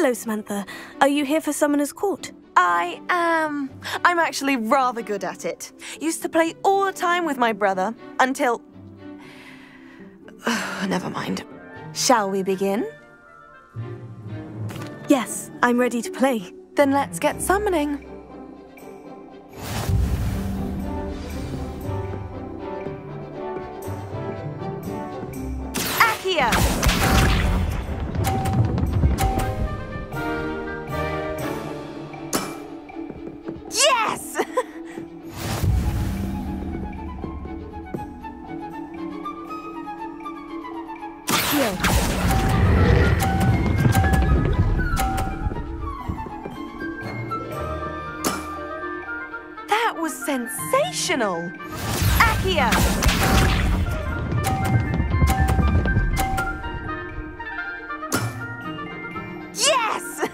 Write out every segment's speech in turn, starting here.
Hello, Samantha. Are you here for Summoner's Court? I am. I'm actually rather good at it. Used to play all the time with my brother, until... Never mind. Shall we begin? Yes, I'm ready to play. Then let's get summoning. Accio! Yes! That was sensational! Accio! Yes!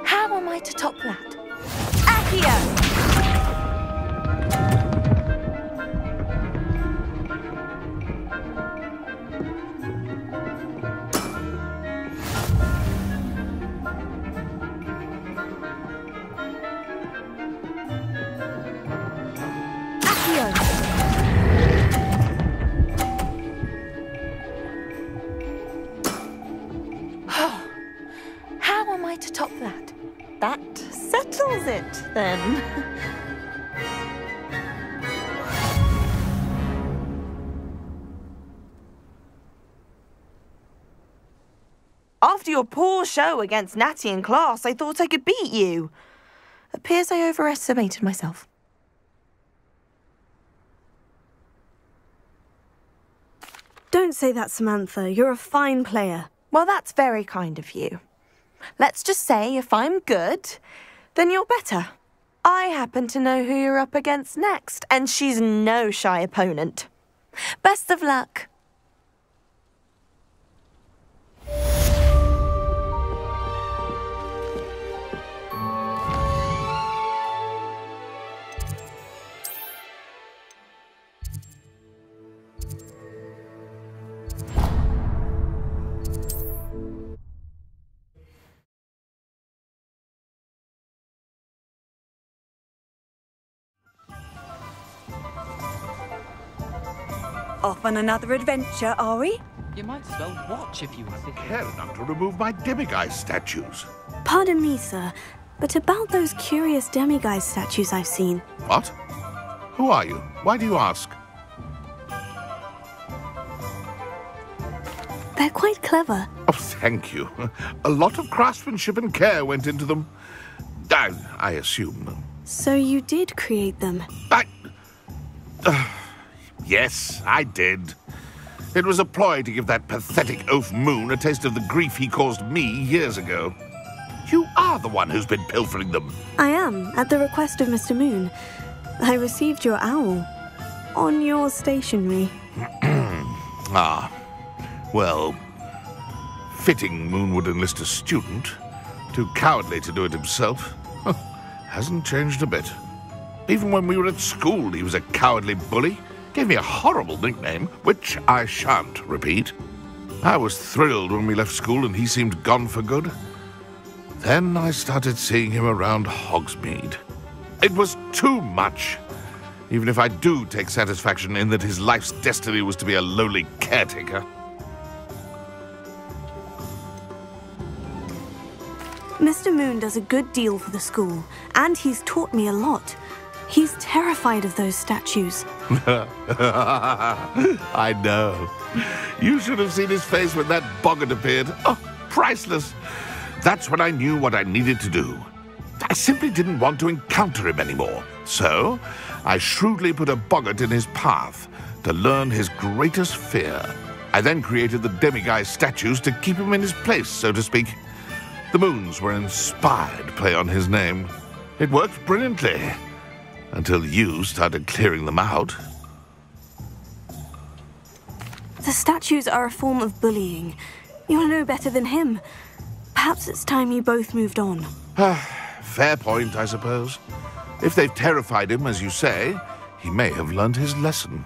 How am I to top that? Accio! How am I to top that? That settles it, then. After your poor show against Natty in class, I thought I could beat you. Appears I overestimated myself. Don't say that, Samantha. You're a fine player. Well, that's very kind of you. Let's just say if I'm good, then you're better. I happen to know who you're up against next, and she's no shy opponent. Best of luck. Off on another adventure, are we? You might as well watch if you were thinking. Care enough to remove my demiguise statues. Pardon me, sir, but about those curious demiguise statues I've seen. What? Who are you? Why do you ask? They're quite clever. Oh, thank you. A lot of craftsmanship and care went into them. I assume. So you did create them? Yes, I did. It was a ploy to give that pathetic oaf Moon a taste of the grief he caused me years ago. You are the one who's been pilfering them. I am, at the request of Mr. Moon. I received your owl on your stationery. Well, fitting Moon would enlist a student. Too cowardly to do it himself. Hasn't changed a bit. Even when we were at school, he was a cowardly bully. Gave me a horrible nickname, which I shan't repeat. I was thrilled when we left school and he seemed gone for good. Then I started seeing him around Hogsmeade. It was too much. Even if I do take satisfaction in that his life's destiny was to be a lowly caretaker. Mr. Moon does a good deal for the school, and he's taught me a lot. He's terrified of those statues. I know. You should have seen his face when that boggart appeared. Oh, priceless. That's when I knew what I needed to do. I simply didn't want to encounter him anymore. So, I shrewdly put a boggart in his path to learn his greatest fear. I then created the demiguise statues to keep him in his place, so to speak. The moons were an inspired play on his name. It worked brilliantly. Until you started clearing them out. The statues are a form of bullying. You're no better than him. Perhaps it's time you both moved on. Fair point, I suppose. If they've terrified him, as you say, he may have learned his lesson.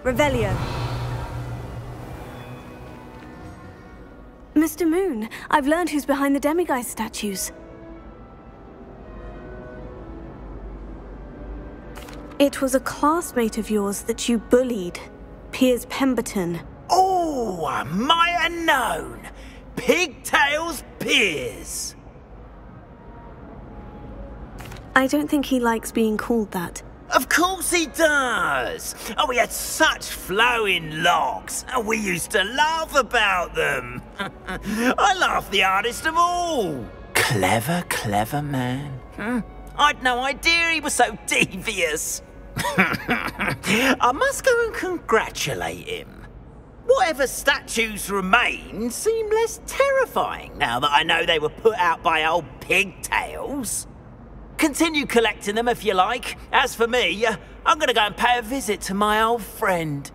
Revelio. Mr. Moon, I've learned who's behind the demiguise statues. It was a classmate of yours that you bullied, Piers Pemberton. Oh, I might have known. Pigtails Piers. I don't think he likes being called that. Of course he does. Oh, he had such flowing locks, and we used to laugh about them. I laughed the hardest of all. Clever, clever man. I'd no idea he was so devious. I must go and congratulate him. Whatever statues remain seem less terrifying now that I know they were put out by old pigtails. Continue collecting them if you like. As for me, I'm going to go and pay a visit to my old friend.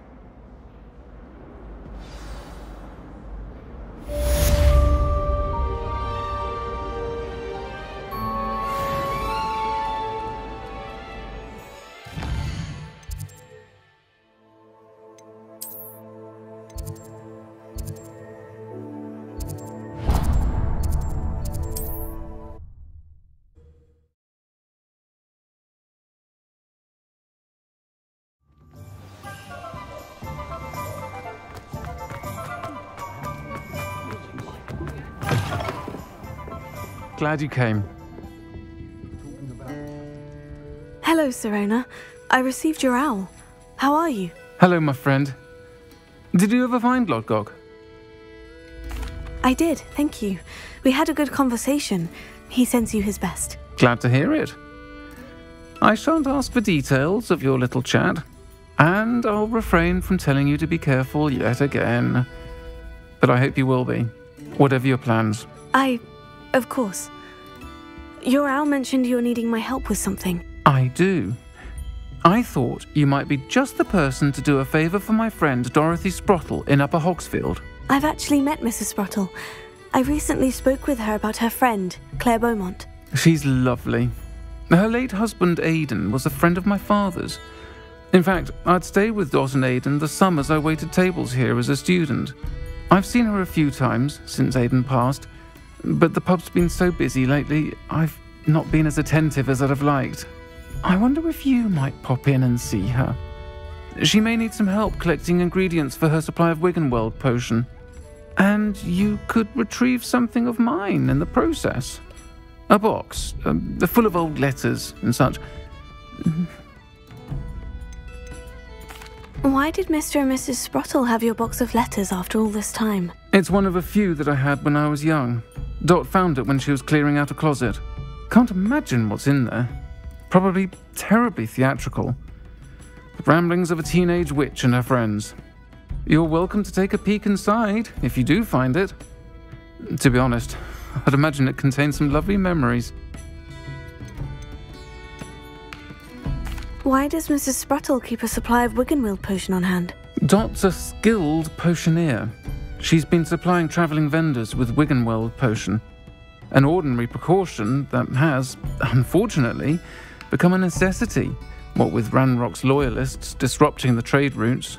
Glad you came. Hello, Serona. I received your owl. How are you? Hello, my friend. Did you ever find Lodgok? I did, thank you. We had a good conversation. He sends you his best. Glad to hear it. I shan't ask for details of your little chat, and I'll refrain from telling you to be careful yet again. But I hope you will be, whatever your plans. Of course. Your owl mentioned you're needing my help with something. I do. I thought you might be just the person to do a favour for my friend Dorothy Sprottle in Upper Hogsfield. I've actually met Mrs. Sprottle. I recently spoke with her about her friend, Claire Beaumont. She's lovely. Her late husband Aidan was a friend of my father's. In fact, I'd stay with Dot and Aidan the summers I waited tables here as a student. I've seen her a few times since Aidan passed, but the pub's been so busy lately, I've not been as attentive as I'd have liked. I wonder if you might pop in and see her. She may need some help collecting ingredients for her supply of Wiggenweld potion. And you could retrieve something of mine in the process. A box, full of old letters and such. Why did Mr. and Mrs. Sprottle have your box of letters after all this time? It's one of a few that I had when I was young. Dot found it when she was clearing out a closet. Can't imagine what's in there. Probably terribly theatrical. The ramblings of a teenage witch and her friends. You're welcome to take a peek inside, if you do find it. To be honest, I'd imagine it contains some lovely memories. Why does Mrs. Sprottle keep a supply of Wiggenweld potion on hand? Dot's a skilled potioneer. She's been supplying travelling vendors with Wiggenweld potion. An ordinary precaution that has, unfortunately, become a necessity, what with Ranrock's loyalists disrupting the trade routes.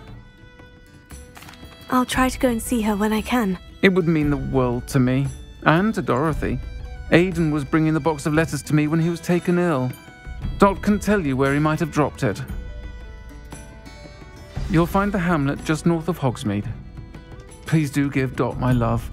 I'll try to go and see her when I can. It would mean the world to me, and to Dorothy. Aidan was bringing the box of letters to me when he was taken ill. Dot can tell you where he might have dropped it. You'll find the hamlet just north of Hogsmeade. Please do give Dot my love.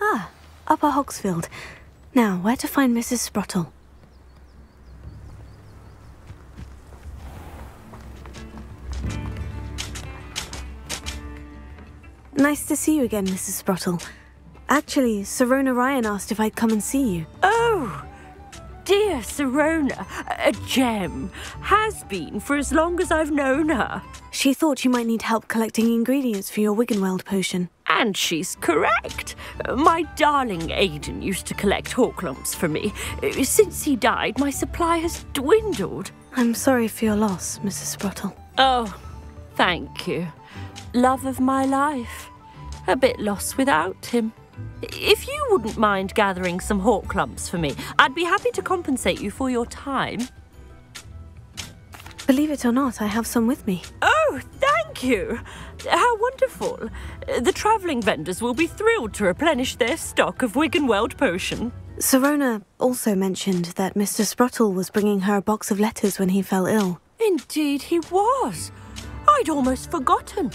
Ah, Upper Hogsfield. Now, where to find Mrs. Sprottle? Nice to see you again, Mrs. Sprottle. Actually, Sirona Ryan asked if I'd come and see you. Oh, dear Sirona, a gem. Has been for as long as I've known her. She thought you might need help collecting ingredients for your Wiggenweld potion. And she's correct. My darling Aidan used to collect Horklumps for me. Since he died, my supply has dwindled. I'm sorry for your loss, Mrs. Sprottle. Oh, thank you. Love of my life. A bit lost without him. If you wouldn't mind gathering some Horklumps for me, I'd be happy to compensate you for your time. Believe it or not, I have some with me. Oh, thank you. How wonderful. The travelling vendors will be thrilled to replenish their stock of Wiggenweld potion. Sirona also mentioned that Mr. Sprottle was bringing her a box of letters when he fell ill. Indeed he was. I'd almost forgotten.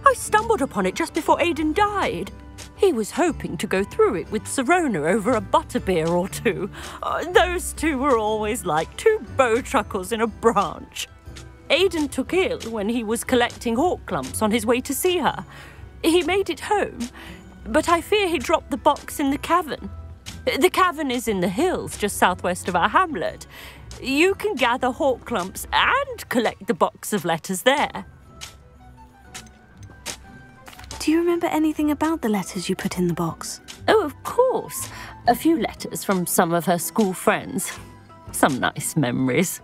I stumbled upon it just before Aidan died. He was hoping to go through it with Sirona over a butterbeer or two. Those two were always like two bowtruckles in a branch. Aidan took ill when he was collecting Horklumps on his way to see her. He made it home, but I fear he dropped the box in the cavern. The cavern is in the hills just southwest of our hamlet. You can gather Horklumps and collect the box of letters there. Do you remember anything about the letters you put in the box? Oh, of course. A few letters from some of her school friends. Some nice memories.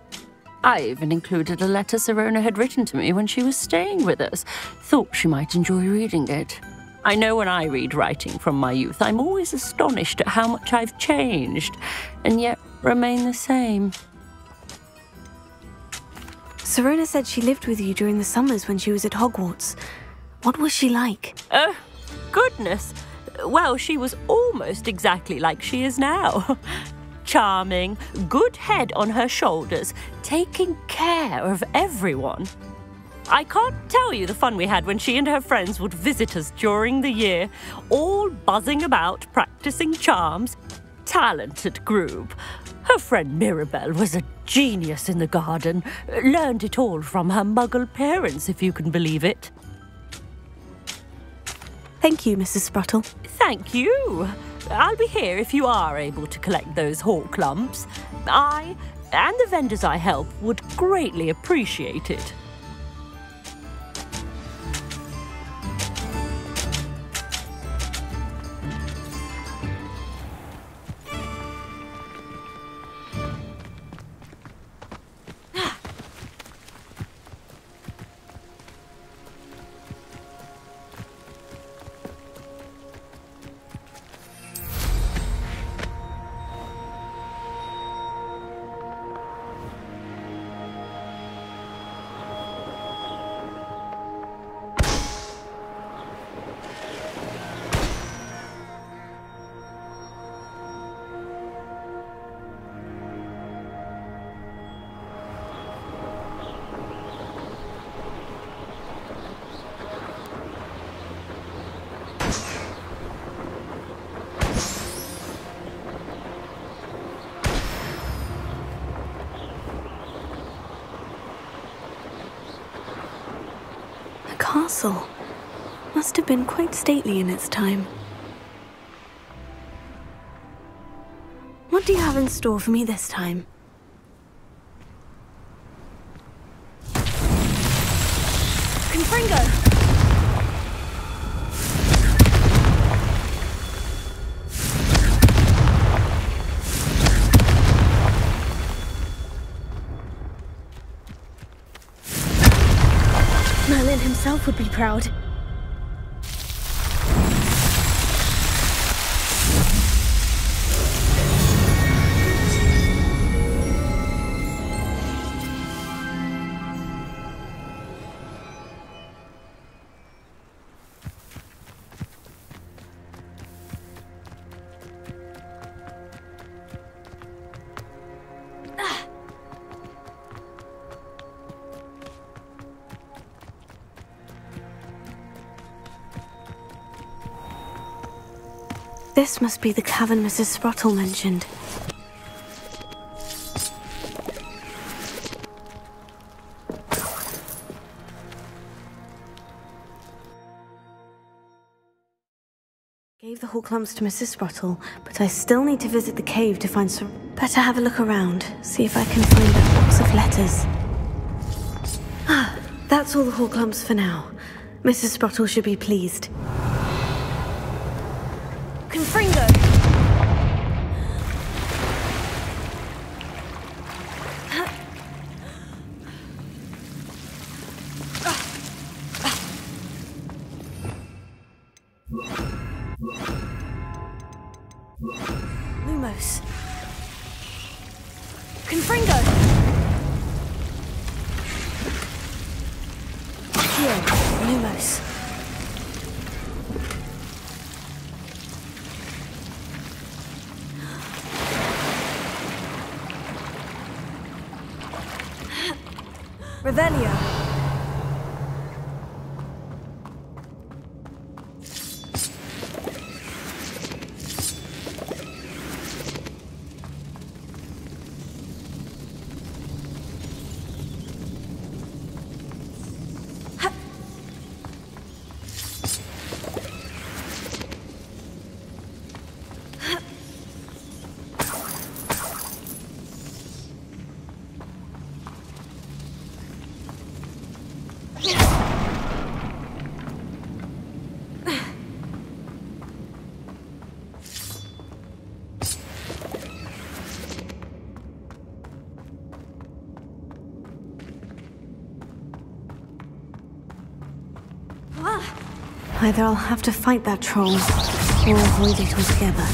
I even included a letter Sirona had written to me when she was staying with us. Thought she might enjoy reading it. I know when I read writing from my youth, I'm always astonished at how much I've changed, and yet remain the same. Sirona said she lived with you during the summers when she was at Hogwarts. What was she like? Oh, goodness. Well, she was almost exactly like she is now. Charming, good head on her shoulders, taking care of everyone. I can't tell you the fun we had when she and her friends would visit us during the year, all buzzing about, practicing charms. Talented group. Her friend Mirabelle was a genius in the garden. Learned it all from her muggle parents, if you can believe it. Thank you, Mrs. Sprottle. Thank you. I'll be here if you are able to collect those Horklumps. I and the vendors I help would greatly appreciate it. The castle must have been quite stately in its time. What do you have in store for me this time? Confringo! Merlin himself would be proud. This must be the cavern Mrs. Sprottle mentioned. Gave the Horcrux to Mrs. Sprottle, but I still need to visit the cave to find some... Better have a look around, see if I can find that box of letters. Ah, that's all the Horcrux for now. Mrs. Sprottle should be pleased. Confringo! Lumos. Confringo! Here, Lumos. Revelio. Either I'll have to fight that troll, or avoid it altogether.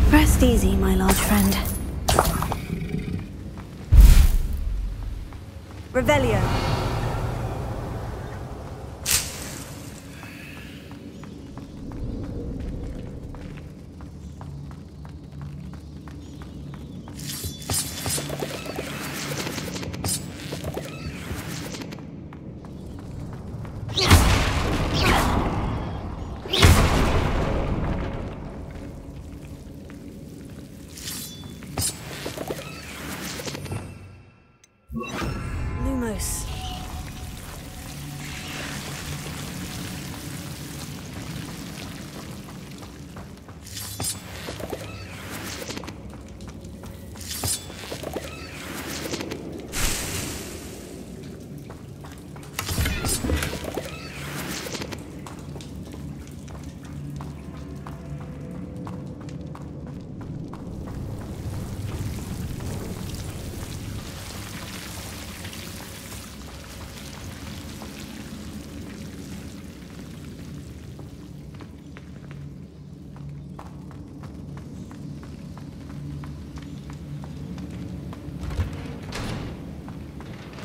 Rest easy, my large friend. Revelio. Lumos.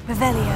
Revelio.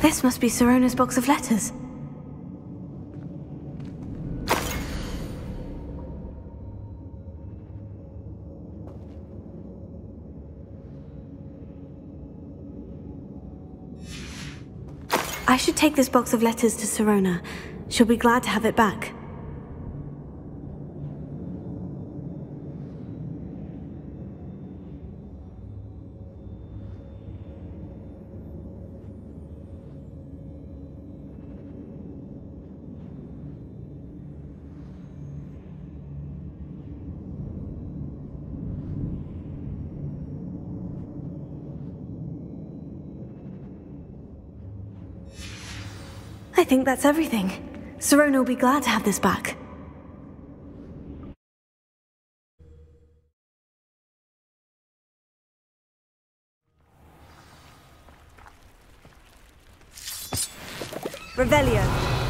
This must be Sirona's box of letters. I should take this box of letters to Sirona. She'll be glad to have it back. I think that's everything. Sirona will be glad to have this back. Revelio.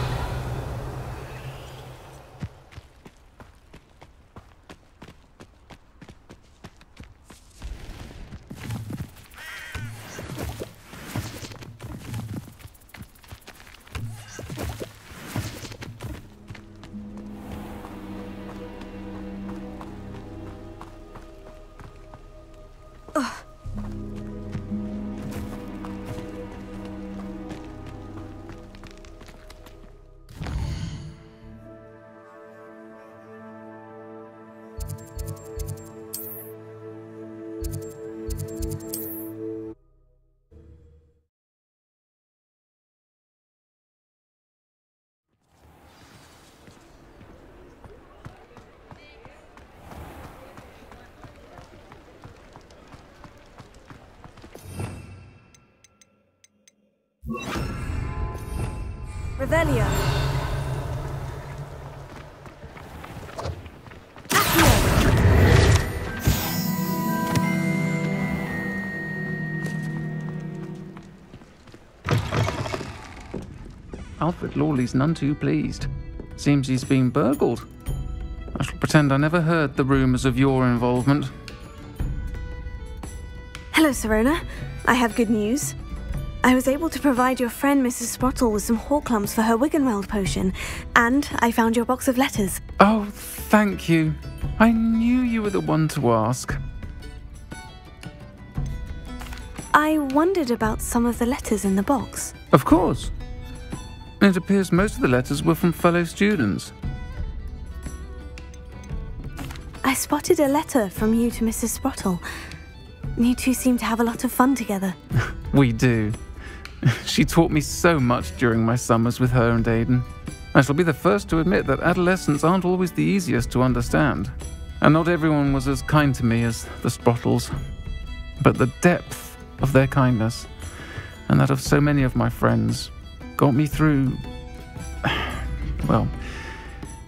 Revelio. Alfred Lawley's none too pleased. Seems he's been burgled. I shall pretend I never heard the rumours of your involvement. Hello, Sirona. I have good news. I was able to provide your friend Mrs. Sprottle with some Horklums for her Wiggenweld potion, and I found your box of letters. Oh, thank you. I knew you were the one to ask. I wondered about some of the letters in the box. Of course. It appears most of the letters were from fellow students. I spotted a letter from you to Mrs. Sprottle. You two seem to have a lot of fun together. We do. She taught me so much during my summers with her and Aidan. I shall be the first to admit that adolescents aren't always the easiest to understand. And not everyone was as kind to me as the Sprottles. But the depth of their kindness, and that of so many of my friends, got me through... well,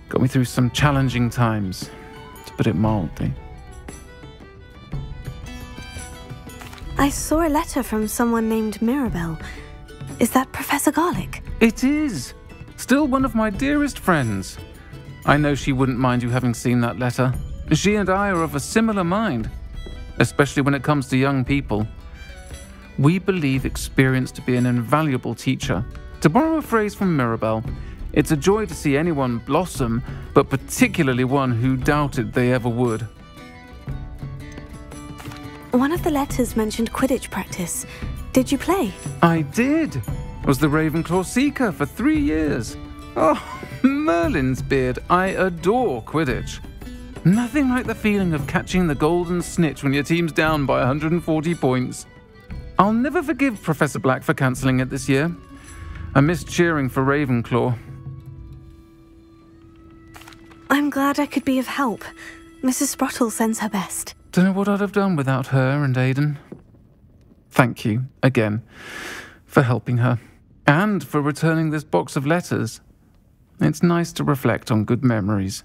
got me through some challenging times, to put it mildly. I saw a letter from someone named Mirabelle. Is that Professor Garlick? It is! Still one of my dearest friends. I know she wouldn't mind you having seen that letter. She and I are of a similar mind, especially when it comes to young people. We believe experience to be an invaluable teacher. To borrow a phrase from Mirabelle, it's a joy to see anyone blossom, but particularly one who doubted they ever would. One of the letters mentioned Quidditch practice. Did you play? I did. Was the Ravenclaw Seeker for 3 years. Oh, Merlin's beard. I adore Quidditch. Nothing like the feeling of catching the golden snitch when your team's down by 140 points. I'll never forgive Professor Black for cancelling it this year. I missed cheering for Ravenclaw. I'm glad I could be of help. Mrs. Sprottle sends her best. Don't know what I'd have done without her and Aidan. Thank you, again, for helping her. And for returning this box of letters. It's nice to reflect on good memories.